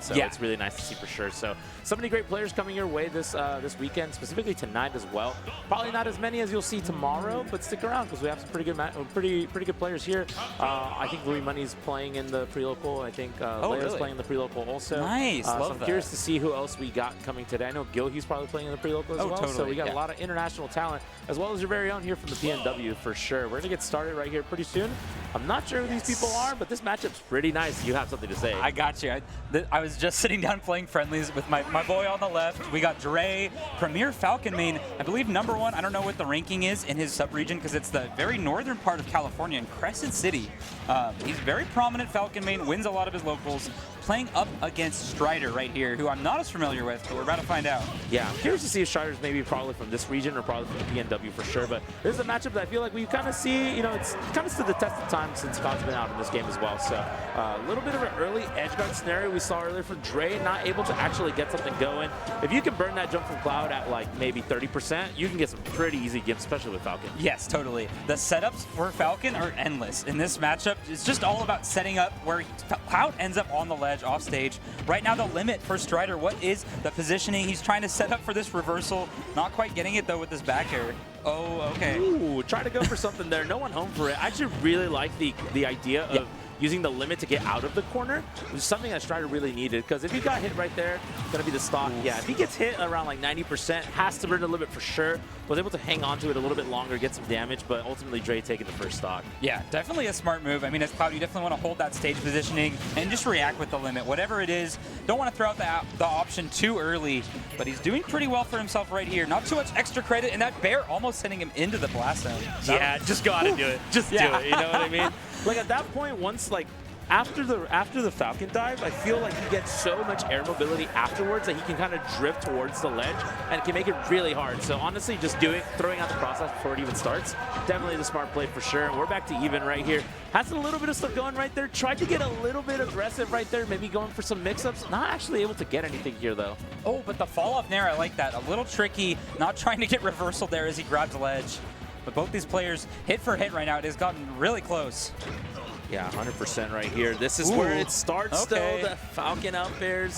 So it's really nice to see for sure. So many great players coming your way this weekend, specifically tonight as well. Probably not as many as you'll see tomorrow, but stick around because we have some pretty good players here. I think Louis Money's playing in the pre-local. I think Leia's playing in the pre-local also. Nice, so I'm curious to see who else we got coming today. I know Gilhy's probably playing in the pre-local as well. Totally. So we got a lot of international talent, as well as your very own here from the PNW for sure. We're going to get started right here pretty soon. I'm not sure who these people are, but this matchup's pretty nice. You have something to say. I got you. I was just sitting down playing friendlies with my boy on the left. We got Drei, Premier Falcon main, I believe #1. I don't know what the ranking is in his sub-region because it's the very northern part of California in Crescent City. He's very prominent Falcon main, wins a lot of his locals, playing up against Strider right here, who I'm not as familiar with, but we're about to find out. Yeah, I'm curious to see if Strider's maybe probably from this region or probably from the PNW for sure, but this is a matchup that I feel like we kind of see, it's kind of stood the test of time since Scott's been out in this game as well. So a little bit of an early edgeguard scenario we saw earlier from Drei, not able to actually get something going. If you can burn that jump from Cloud at like maybe 30%, you can get some pretty easy games, especially with Falcon. Yes, totally. The setups for Falcon are endless. In this matchup, it's just all about setting up where Cloud ends up on the ledge off stage. Right now, the limit for Strider, what is the positioning? He's trying to set up for this reversal. Not quite getting it, though, with this back air. Oh, okay. Ooh, try to go for something there. No one home for it. I actually really like the idea of using the limit to get out of the corner. It was something that Strider really needed, because if he got hit right there, it's going to be the stock. Yeah, if he gets hit around like 90%, has to burn the limit for sure. Was able to hang on to it a little bit longer, get some damage, but ultimately Drei taking the first stock. Yeah, definitely a smart move. I mean, as Cloud, you definitely want to hold that stage positioning and just react with the limit. Whatever it is, don't want to throw out the option too early, but he's doing pretty well for himself right here. Not too much extra credit, and that bear almost sending him into the blast zone. Yeah, just go out and do it. Just do it, you know what I mean? Like at that point, once like after the Falcon dive, I feel like he gets so much air mobility afterwards that he can kind of drift towards the ledge and it can make it really hard. So honestly, just do it, throwing out the process before it even starts. Definitely the smart play for sure. And we're back to even right here. Has a little bit of stuff going right there. Tried to get a little bit aggressive right there, maybe going for some mix-ups. Not actually able to get anything here though. Oh, but the fall-off nair, I like that. A little tricky, not trying to get reversal there as he grabs the ledge. But both these players, hit for hit right now, it has gotten really close. Yeah, 100% right here. This is where it starts, though. The Falcon out bears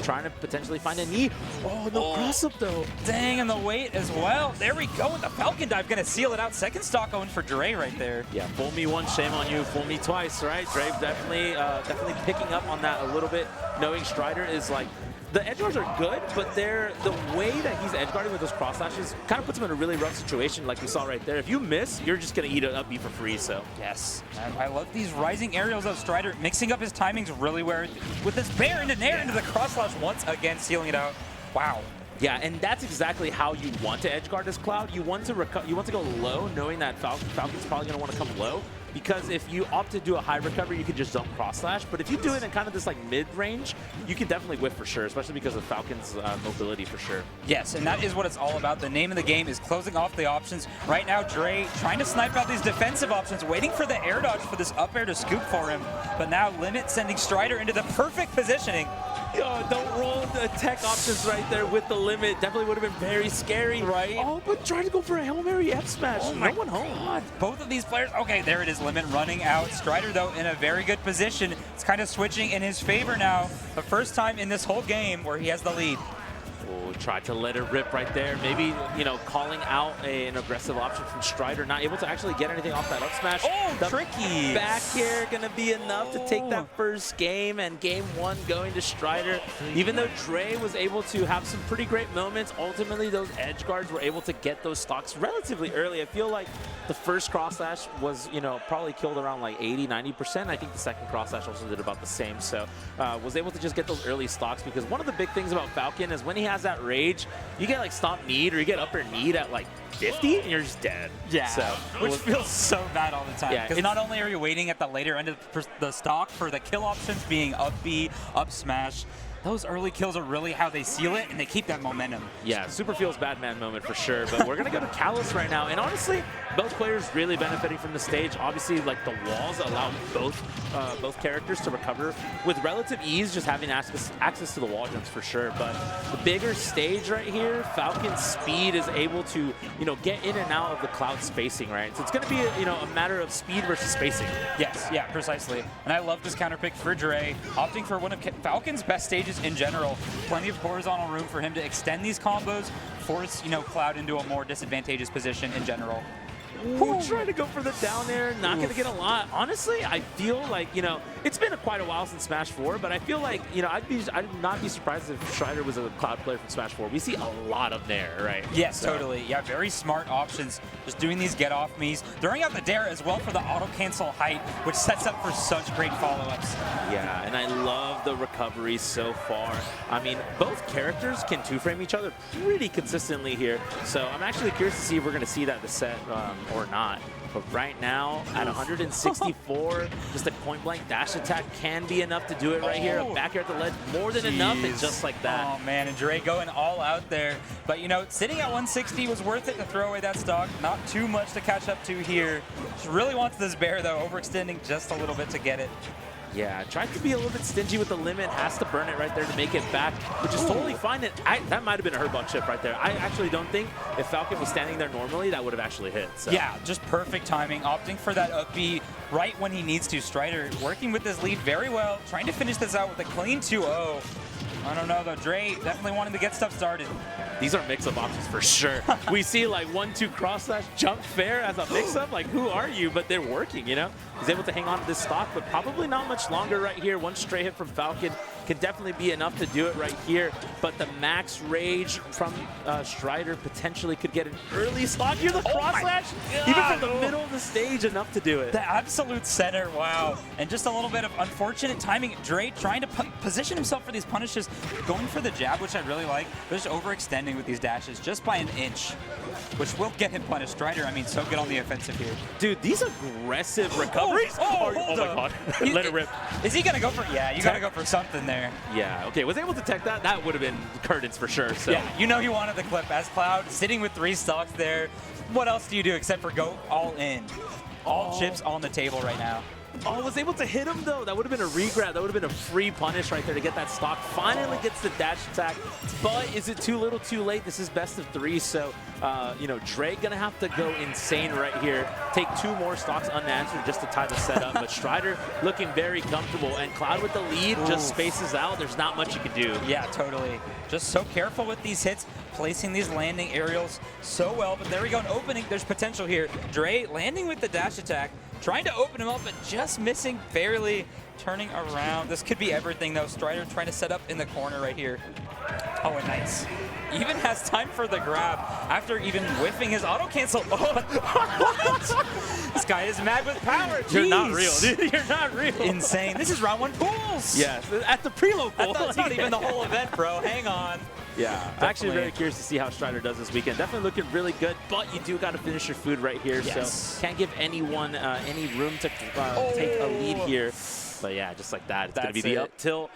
trying to potentially find a knee. Oh, no cross-up, though. Dang, and the weight as well. There we go with the Falcon dive. Going to seal it out. Second stock going for Drei right there. Yeah, fool me once, shame on you. Fool me twice, right? Drei definitely picking up on that a little bit, knowing Strider is like, the edge guards are good, but the way that he's edge guarding with those cross slashes kind of puts him in a really rough situation like we saw right there. If you miss, you're just going to eat an up B for free, so. Yes, I love these rising aerials of Strider, mixing up his timings really well with this bear into nair into the cross slash once again, sealing it out. Wow. Yeah, and that's exactly how you want to edge guard this Cloud. You want to go low, knowing that Falcon's probably going to want to come low. Because if you opt to do a high recovery, you can just jump cross slash. But if you do it in kind of this like mid-range, you can definitely whiff for sure, especially because of Falcon's mobility for sure. Yes, and that is what it's all about. The name of the game is closing off the options. Right now, Drei trying to snipe out these defensive options, waiting for the air dodge for this up air to scoop for him. But now Limit sending Strider into the perfect positioning. Yo, don't roll the tech options right there with the limit. Definitely would have been very scary. Right. Oh, but trying to go for a Hail Mary F smash. Oh no one home. God. Both of these players. Okay, there it is. Limit running out. Strider, though, in a very good position. It's kind of switching in his favor now. The first time in this whole game where he has the lead. Oh, tried to let it rip right there. Maybe, calling out an aggressive option from Strider. Not able to actually get anything off that up smash. Oh, the tricky. Back air going to be enough to take that first game, and game one going to Strider. Even though Drei was able to have some pretty great moments, ultimately those edge guards were able to get those stocks relatively early. I feel like the first cross slash was, probably killed around like 80, 90%. I think the second cross slash also did about the same. So was able to just get those early stocks, because one of the big things about Falcon is when he has that rage, you get like stomp need or you get upper need at like 50 and you're just dead. Yeah, so, which feels so bad all the time. Yeah, because not only are you waiting at the later end of the stock for the kill options being up B, up smash, those early kills are really how they seal it, and they keep that momentum. Yeah, super feels bad man moment for sure, but we're going to go to Callus right now. And honestly, both players really benefiting from the stage. Obviously, like the walls allow both characters to recover with relative ease, just having access to the wall jumps for sure. But the bigger stage right here, Falcon's speed is able to, get in and out of the cloud spacing, right? So it's going to be, a matter of speed versus spacing. Yes, yeah, precisely. And I love this counter pick for Drei, opting for one of Falcon's best stages in general. Plenty of horizontal room for him to extend these combos, force, Cloud into a more disadvantageous position in general. Ooh, trying to go for the down air, not going to get a lot. Honestly, I feel like, it's been quite a while since Smash 4, but I feel like, I'd not be surprised if Strider was a Cloud player from Smash 4. We see a lot of Nair, right? Yes, totally. Yeah, very smart options. Just doing these get-off me's. Throwing out the dare as well for the auto-cancel height, which sets up for such great follow-ups. Yeah, and I love the recovery so far. I mean, both characters can two-frame each other pretty consistently here, so I'm actually curious to see if we're going to see that in the set or not. But right now, at 164, just a point-blank dash attack can be enough to do it right here. A back air at the ledge, more than enough, and just like that. Oh, man, and Drei going all out there. But, sitting at 160 was worth it to throw away that stock. Not too much to catch up to here. Just really wants this bear, though, overextending just a little bit to get it. Yeah, tried to be a little bit stingy with the limit, has to burn it right there to make it back, which is totally fine. That might have been a hurt bug chip right there. I actually don't think if Falcon was standing there normally, that would have actually hit. So. Yeah, just perfect timing, opting for that up B right when he needs to. Strider working with his lead very well, trying to finish this out with a clean 2-0. I don't know, though. Drei definitely wanting to get stuff started. These are mix-up options for sure. We see like 1-2 cross slash jump fair as a mix-up. Like, who are you? But they're working, He's able to hang on to this stock, but probably not much longer right here. One stray hit from Falcon can definitely be enough to do it right here. But the max rage from Strider potentially could get an early stock here. The cross slash, even from the middle of the stage, enough to do it. The absolute center, wow. And just a little bit of unfortunate timing. Drei trying to position himself for these punishes, going for the jab, which I really like, but just overextending with these dashes just by an inch, which will get him punished. Strider, I mean, so good on the offensive here. Dude, these aggressive recoveries. Oh my God. Let it rip. Is he going to go for, yeah, you got to go for something there. Yeah, okay, was able to tech that. That would have been curtains for sure. So. Yeah, he wanted the clip as Cloud sitting with 3 stocks there. What else do you do except for go all in? All chips on the table right now. Oh, was able to hit him, though. That would have been a regrab. That would have been a free punish right there to get that stock. Finally gets the dash attack. But is it too little too late? This is best of 3, so, Drei going to have to go insane right here. Take 2 more stocks unanswered just to tie the set up. But Strider looking very comfortable. And Cloud with the lead just spaces out. There's not much you can do. Yeah, totally. Just so careful with these hits, placing these landing aerials so well. But there we go, an opening. There's potential here. Drei landing with the dash attack. Trying to open him up, but just missing barely, turning around. This could be everything, though. Strider trying to set up in the corner right here. Oh, and nice. Even has time for the grab after even whiffing his auto-cancel. Oh, what? This guy is mad with power. Jeez. You're not real, dude. You're not real. Insane. This is round 1 pools. Yeah, at the pre-local. That's not even the whole event, bro. Hang on. Yeah, definitely. Actually very curious to see how Strider does this weekend. Definitely looking really good, but you do got to finish your food right here, so can't give anyone any room to take a lead here. But yeah, just like that, it's going to be the up tilt.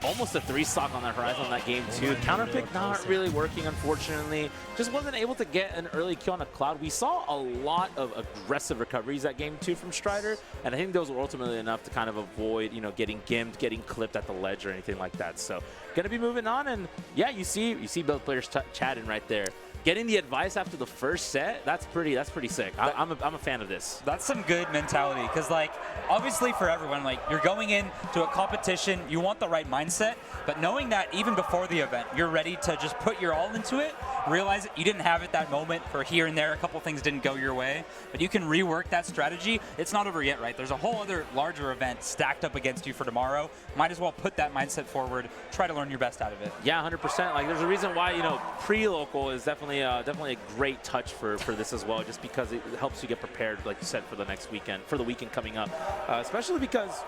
Almost a 3 stock on the horizon on that game too. Counter pick not really working, unfortunately. Just wasn't able to get an early kill on a Cloud. We saw a lot of aggressive recoveries that game 2 from Strider, and I think those were ultimately enough to kind of avoid, getting gimped, getting clipped at the ledge or anything like that. So gonna be moving on, and yeah, you see both players chatting right there. Getting the advice after the first set, that's pretty sick. I'm a fan of this. That's some good mentality, because like obviously for everyone, like you're going into a competition, you want the right mindset, but knowing that even before the event, you're ready to just put your all into it, realize that you didn't have it that moment for here and there, a couple things didn't go your way, but you can rework that strategy. It's not over yet, right? There's a whole other larger event stacked up against you for tomorrow. Might as well put that mindset forward, try to learn your best out of it. Yeah, 100%. Like there's a reason why, pre-local is definitely a great touch for this as well, just because it helps you get prepared, like you said, for the next weekend, for the weekend coming up, especially because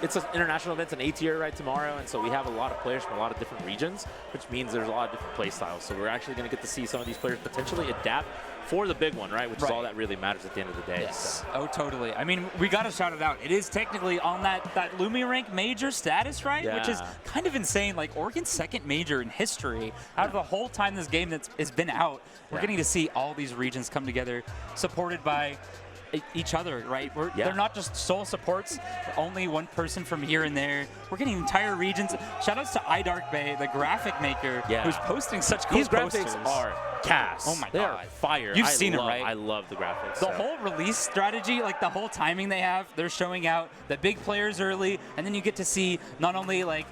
it's an international event, it's an A-tier right tomorrow, and so we have a lot of players from a lot of different regions, which means there's a lot of different play styles. So we're actually going to get to see some of these players potentially adapt for the big one, right? Which is all that really matters at the end of the day. Yes. So. Oh, totally. I mean, we got to shout it out. It is technically on that Lumi rank major status, right? Yeah. Which is kind of insane. Like Oregon's second major in history. Out of the whole time this game has been out, we're getting to see all these regions come together, supported by each other, right? They're not just sole supports, only one person from here and there. We're getting entire regions. Shout outs to iDark Bay, the graphic maker, who's posting such cool posters. These graphics are gas. Oh my they God. are fire. You've seen them, right? I love the graphics. The whole release strategy, like the whole timing they have, they're showing out the big players early, and then you get to see not only like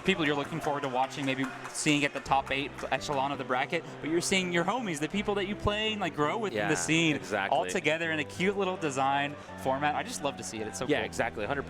people you're looking forward to watching, maybe seeing at the top 8 echelon of the bracket, but you're seeing your homies, the people that you play and like grow with in the scene, all together in a cute little design format. I just love to see it. It's so cool. Exactly, 100%.